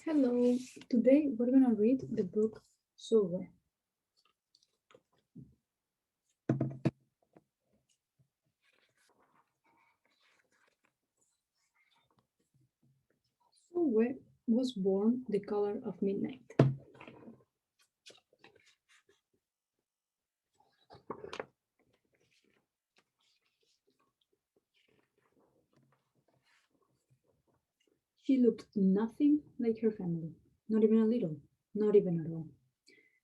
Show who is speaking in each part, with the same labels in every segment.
Speaker 1: Hello, today we're gonna read the book Sulwe. Sulwe was born the color of midnight. She looked nothing like her family, not even a little, not even at all.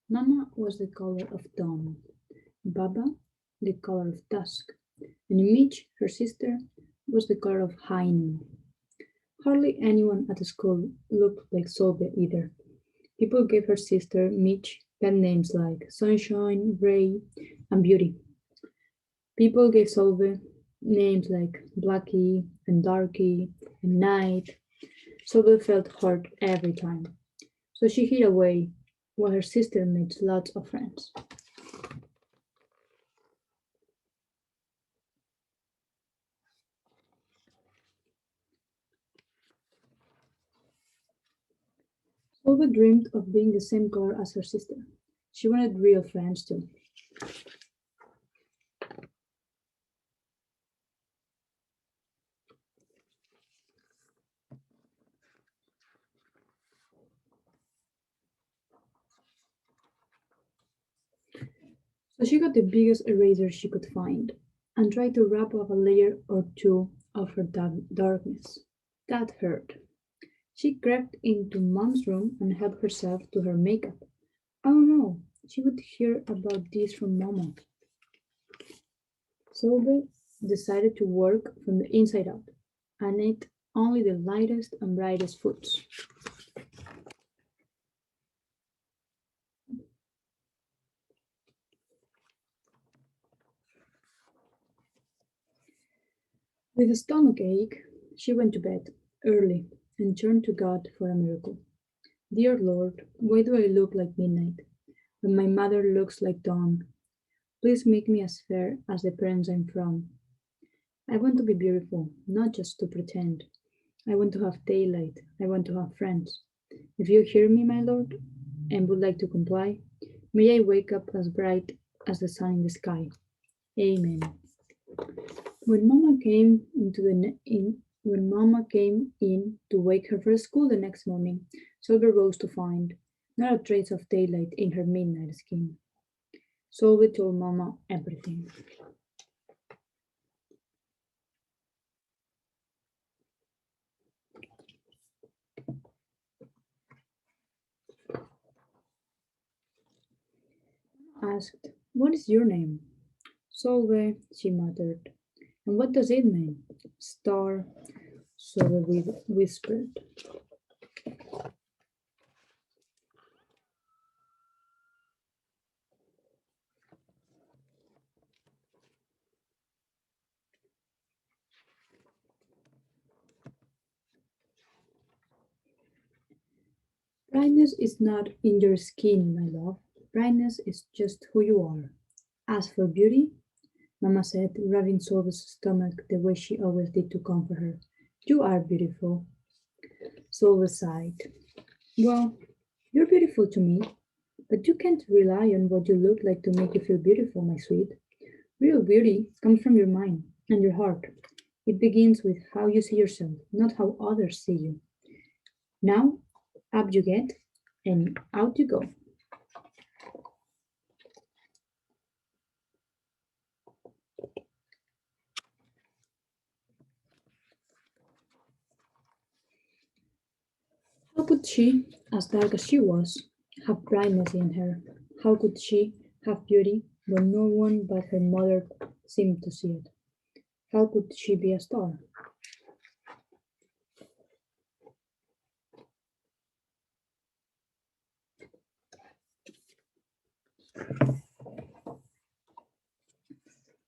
Speaker 1: Mama was the color of dawn, Baba the color of dusk, and Mitch, her sister, was the color of high noon. Hardly anyone at the school looked like Solveig either. People gave her sister Mitch pen names like Sunshine, Ray, and Beauty. People gave Solveig names like Blackie and Darky and Night. Solveig felt hurt every time, so she hid away while her sister made lots of friends. Solveig dreamed of being the same color as her sister. She wanted real friends too. So she got the biggest eraser she could find and tried to wrap up a layer or two of her darkness. That hurt. She crept into Mom's room and helped herself to her makeup. Oh no, she would hear about this from Mama. Solveig decided to work from the inside out and ate only the lightest and brightest foods. With a stomach ache, she went to bed early and turned to God for a miracle. Dear Lord, why do I look like midnight when my mother looks like dawn? Please make me as fair as the parents I'm from. I want to be beautiful, not just to pretend. I want to have daylight. I want to have friends. If you hear me, my Lord, and would like to comply, may I wake up as bright as the sun in the sky. Amen. When Mama came when Mama came in to wake her for school the next morning, Silver rose to find not a trace of daylight in her midnight skin. Silver told Mama everything. Asked, "What is your name?" "Solve," she muttered. "And what does it mean?" "Star," Solve whispered. Brightness is not in your skin, my love. Brightness is just who you are. As for beauty, Mama said, rubbing Solveig's stomach the way she always did to comfort her, you are beautiful. Solveig sighed. Well, you're beautiful to me, but you can't rely on what you look like to make you feel beautiful, my sweet. Real beauty comes from your mind and your heart. It begins with how you see yourself, not how others see you. Now, up you get, and out you go. How could she, as dark as she was, have brightness in her? How could she have beauty when no one but her mother seemed to see it? How could she be a star?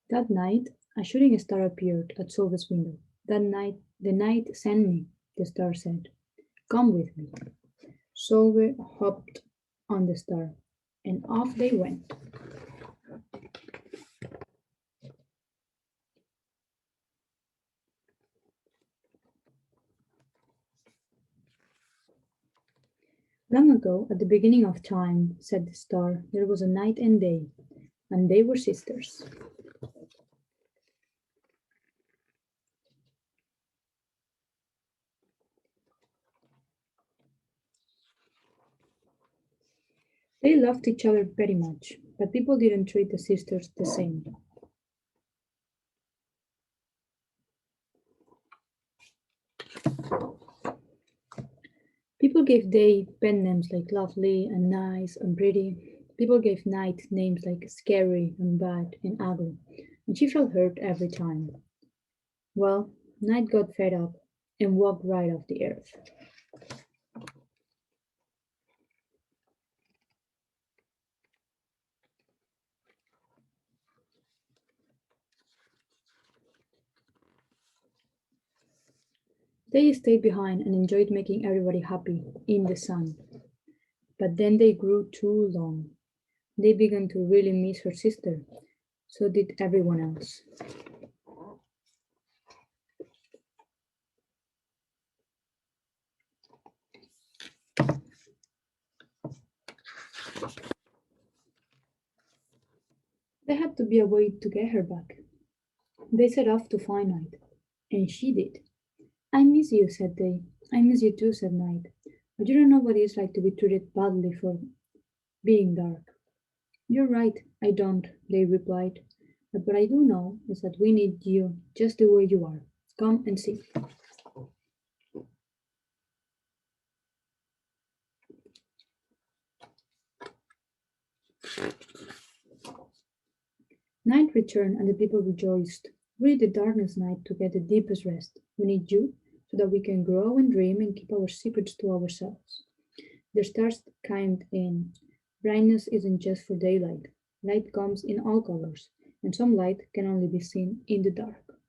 Speaker 1: That night, a shooting star appeared at Solveig's window. That night, the night sent me, the star said. Come with me. Solveig hopped on the star, and off they went. Long ago, at the beginning of time, said the star, there was a night and day, and they were sisters. They loved each other very much, but people didn't treat the sisters the same. People gave day pen names like lovely and nice and pretty. People gave night names like scary and bad and ugly, and she felt hurt every time. Well, Night got fed up and walked right off the earth. They stayed behind and enjoyed making everybody happy in the sun. But then they grew too long. They began to really miss her sister. So did everyone else. There had to be a way to get her back. They set off to find Night, and she did. I miss you, said they. I miss you too, said Night. But you don't know what it's like to be treated badly for being dark. You're right, I don't, they replied. But what I do know is that we need you just the way you are. Come and see. Night returned and the people rejoiced. We need the darkness night to get the deepest rest. We need you so that we can grow and dream and keep our secrets to ourselves. The stars chimed in. Brightness isn't just for daylight. Light comes in all colors, and some light can only be seen in the dark.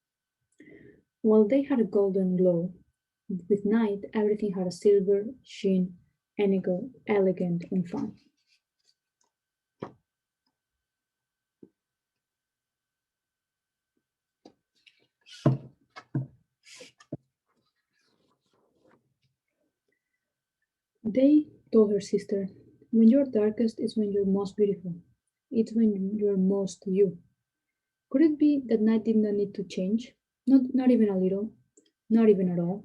Speaker 1: While they had a golden glow, with night everything had a silver sheen, elegant and fun. They told her sister, when you're darkest is when you're most beautiful. It's when you're most you. Could it be that night did not need to change? Not even a little, not even at all.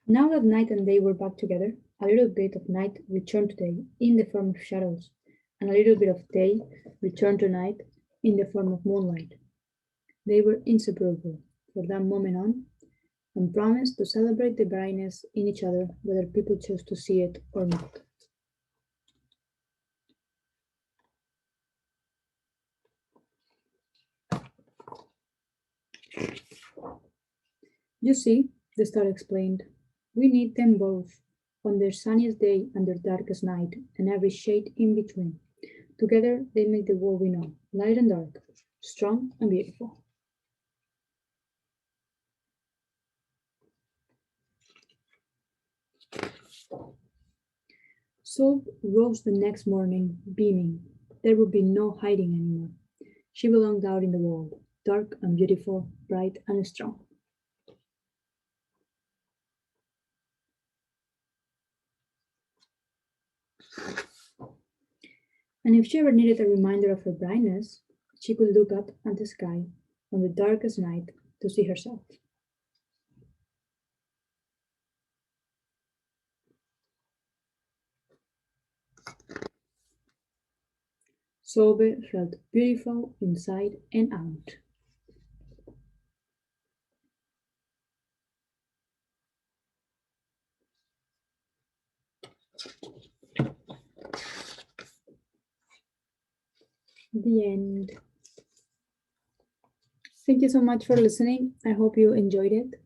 Speaker 1: Now that night and day were back together, a little bit of night returned to day in the form of shadows, and a little bit of day returned to night in the form of moonlight. They were inseparable from that moment on, and promised to celebrate the brightness in each other whether people chose to see it or not. You see, the star explained, we need them both, on their sunniest day and their darkest night, and every shade in between. Together they make the world we know, light and dark, strong and beautiful. Sol rose the next morning, beaming. There would be no hiding anymore. She belonged out in the world, dark and beautiful, bright and strong. And if she ever needed a reminder of her brightness, she could look up at the sky on the darkest night to see herself. Sulwe felt beautiful inside and out. The end. Thank you so much for listening. I hope you enjoyed it.